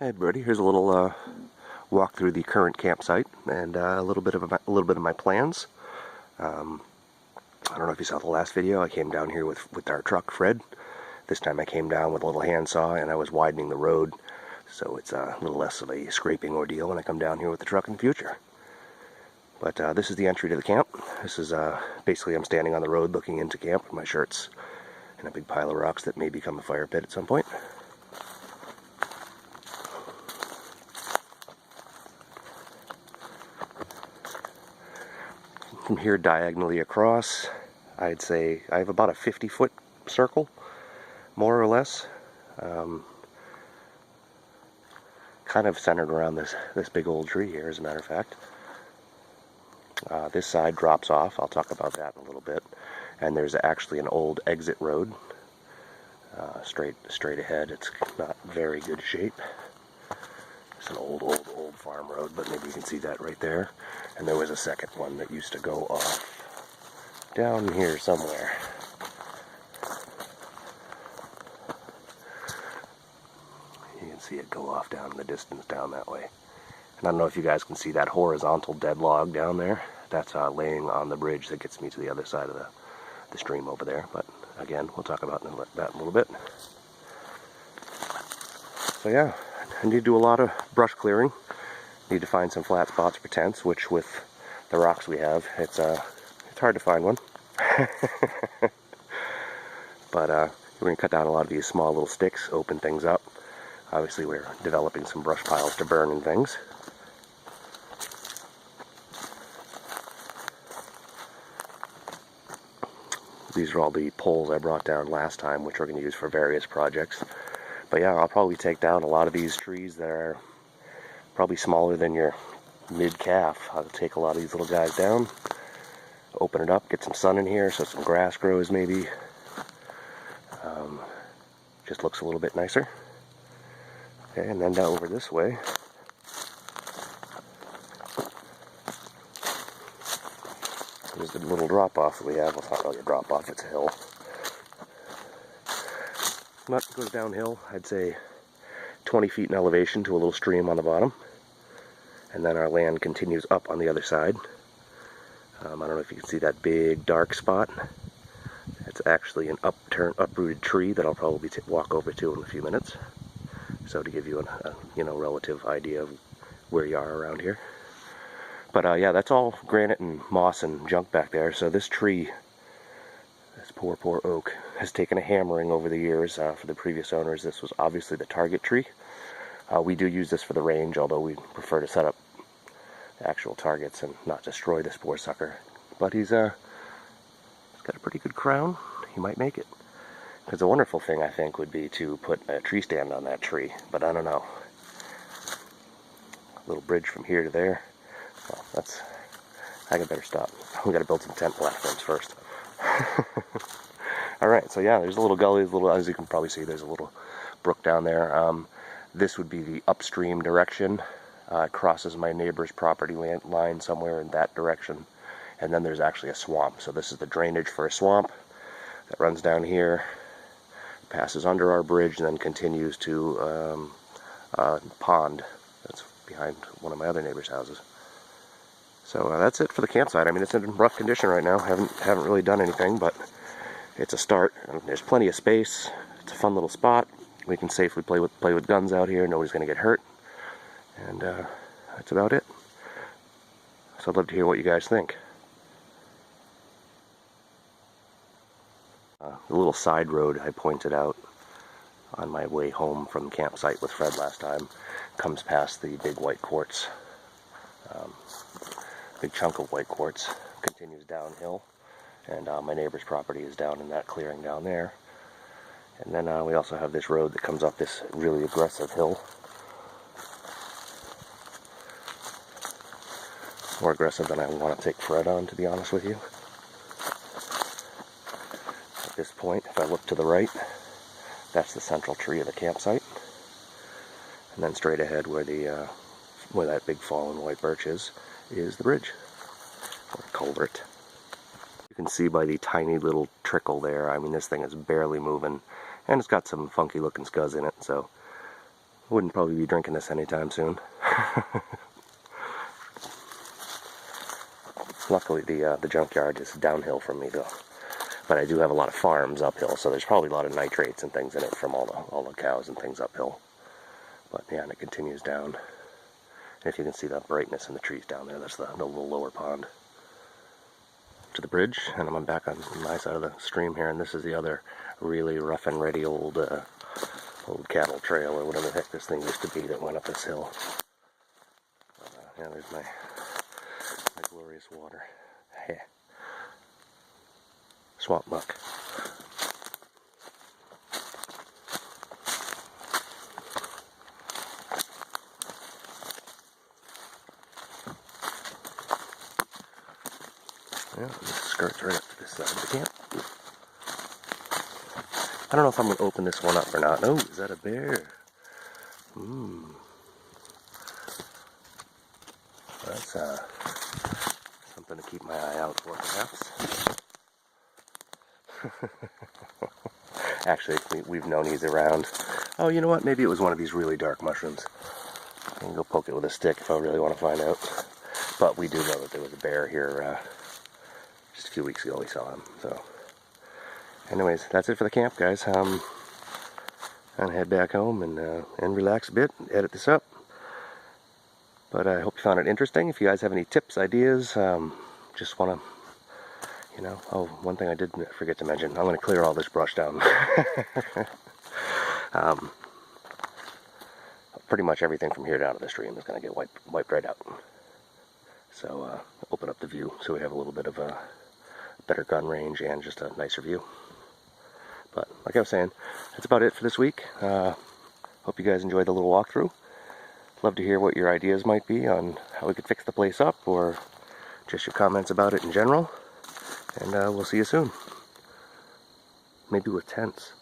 Hey everybody, here's a little walk through the current campsite and a little bit of my plans. I don't know if you saw the last video. I came down here with our truck, Fred. This time I came down with a little handsaw and I was widening the road, so it's a little less of a scraping ordeal when I come down here with the truck in the future. But this is the entry to the camp. This is basically I'm standing on the road looking into camp with my shirts and a big pile of rocks that may become a fire pit at some point. From here diagonally across, I'd say I have about a 50-foot circle, more or less, kind of centered around this big old tree here, as a matter of fact. This side drops off. I'll talk about that in a little bit. And there's actually an old exit road straight ahead. It's not very good shape. It's an old farm road, but maybe you can see that right there. And there was a second one that used to go off down here somewhere. You can see it go off down in the distance down that way. And I don't know if you guys can see that horizontal dead log down there. That's laying on the bridge that gets me to the other side of the stream over there. But again, we'll talk about that in a little bit. So yeah, I need to do a lot of brush clearing. Need to find some flat spots for tents, which with the rocks we have, it's hard to find one. But we're going to cut down a lot of these small little sticks, open things up. Obviously we're developing some brush piles to burn and things. These are all the poles I brought down last time, which we're going to use for various projects. But yeah, I'll probably take down a lot of these trees that are probably smaller than your mid-calf. I'll take a lot of these little guys down, open it up, get some sun in here so some grass grows maybe. Just looks a little bit nicer. Okay, and then down over this way, there's the little drop-off that we have. Well, it's not really a drop-off, it's a hill. Not goes downhill, I'd say 20 feet in elevation to a little stream on the bottom. And then our land continues up on the other side. I don't know if you can see that big dark spot. It's actually an uprooted tree that I'll probably walk over to in a few minutes. So to give you a relative idea of where you are around here. But yeah, that's all granite and moss and junk back there. So this tree, this poor oak, has taken a hammering over the years. For the previous owners, this was obviously the target tree. We do use this for the range, although we prefer to set up actual targets and not destroy this poor sucker. But he's got a pretty good crown. He might make it. Because the wonderful thing, I think, would be to put a tree stand on that tree. But I don't know. A little bridge from here to there. Well, I better stop. We got to build some tent platforms first. Alright, so yeah, there's a little gully, as you can probably see, there's a little brook down there. This would be the upstream direction. It crosses my neighbor's property line somewhere in that direction. And then there's actually a swamp. So this is the drainage for a swamp that runs down here, passes under our bridge, and then continues to a pond that's behind one of my other neighbor's houses. So that's it for the campsite. I mean, it's in rough condition right now. Haven't really done anything, but it's a start. There's plenty of space. It's a fun little spot. We can safely play with guns out here. Nobody's going to get hurt. And that's about it. So I'd love to hear what you guys think. The little side road I pointed out on my way home from the campsite with Fred last time comes past the big white quartz. Big chunk of white quartz continues downhill. And my neighbor's property is down in that clearing down there. And then we also have this road that comes up this really aggressive hill. More aggressive than I want to take Fred on, to be honest with you. At this point, if I look to the right, that's the central tree of the campsite. And then straight ahead where that big fallen white birch is the bridge, or culvert. You can see by the tiny little trickle there, I mean, this thing is barely moving, and it's got some funky looking scuzz in it, so Wouldn't probably be drinking this anytime soon. Luckily, the junkyard is downhill from me, though. But I do have a lot of farms uphill, so there's probably a lot of nitrates and things in it from all the cows and things uphill. But yeah, and it continues down. And if you can see that brightness in the trees down there, that's the little lower pond. To the bridge, and I'm back on my side of the stream here, and this is the other really rough and ready old cattle trail, or whatever the heck this thing used to be that went up this hill. Yeah, there's my glorious water. Hey. Swamp muck. Yeah, this skirts right up to this side of the camp. I don't know if I'm going to open this one up or not. Oh, is that a bear? That's something to keep my eye out for, perhaps. Actually, we've known he's around. Oh, you know what? Maybe it was one of these really dark mushrooms. I can go poke it with a stick if I really want to find out. But we do know that there was a bear here just a few weeks ago. We saw him. So, anyways, that's it for the camp, guys. I'm gonna head back home and relax a bit, and edit this up. But I hope you found it interesting. If you guys have any tips, ideas, just want to, you know, oh, one thing I did forget to mention, I'm going to clear all this brush down. Pretty much everything from here down to the stream is going to get wiped right out. So open up the view so we have a little bit of a better gun range and just a nicer view. But like I was saying, that's about it for this week. Hope you guys enjoyed the little walkthrough. Love to hear what your ideas might be on how we could fix the place up, or just your comments about it in general. And we'll see you soon. Maybe with tents.